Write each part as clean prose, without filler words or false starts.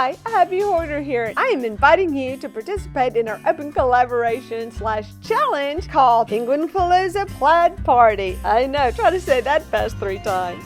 Hi, Happy Hoarder here. I am inviting you to participate in our open collaboration / challenge called Penguin Palooza Plaid Party. I know, try to say that fast 3 times.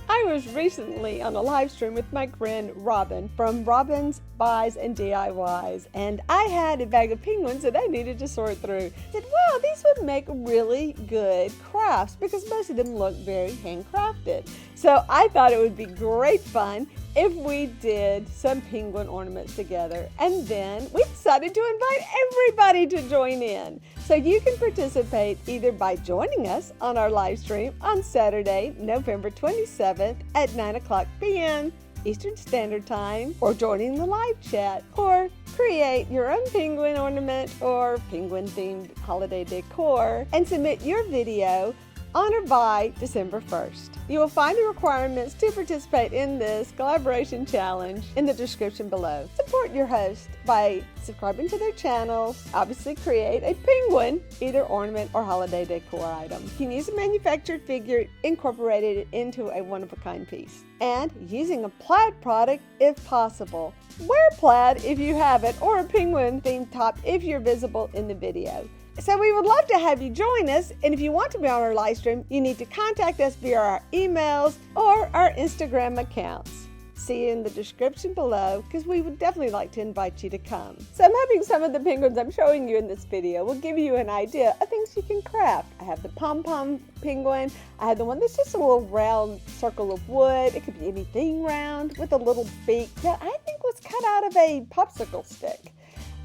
I was recently on a live stream with my friend Robin from Robin's Buys and DIYs, and I had a bag of penguins that I needed to sort through. I said, wow, these would make really good crafts because most of them look very handcrafted. So I thought it would be great fun if we did some penguin ornaments together, and then we decided to invite everybody to join in. So you can participate either by joining us on our live stream on Saturday, November 27th at 9:00 p.m. Eastern Standard Time, or joining the live chat, or create your own penguin ornament or penguin-themed holiday decor and submit your video on or by December 1st. You will find the requirements to participate in this collaboration challenge in the description below. Support your host by subscribing to their channels. Obviously create a penguin, either ornament or holiday decor item. You can use a manufactured figure incorporated into a one-of-a-kind piece. And using a plaid product if possible. Wear plaid if you have it, or a penguin themed top if you're visible in the video. So we would love to have you join us, and if you want to be on our live stream, you need to contact us via our emails or our Instagram accounts. See you in the description below, because we would definitely like to invite you to come. So I'm hoping some of the penguins I'm showing you in this video will give you an idea of things you can craft. I have the pom-pom penguin. I have the one that's just a little round circle of wood. It could be anything round with a little beak that I think was cut out of a popsicle stick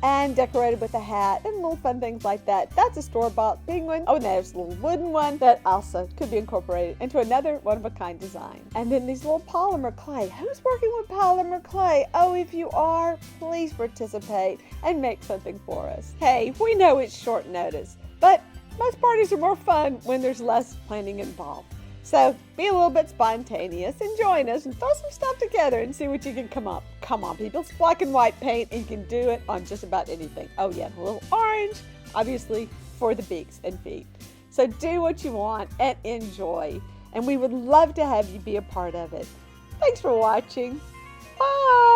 and decorated with a hat and little fun things like that. That's a store-bought penguin. Oh, and there's a little wooden one that also could be incorporated into another one-of-a-kind design. And then these little polymer clay. Who's working with polymer clay? Oh, if you are, please participate and make something for us. Hey, we know it's short notice, but most parties are more fun when there's less planning involved. So be a little bit spontaneous and join us and throw some stuff together and see what you can come up. Come on, people, it's black and white paint and you can do it on just about anything. Oh yeah, a little orange, obviously for the beaks and feet. So do what you want and enjoy. And we would love to have you be a part of it. Thanks for watching. Bye.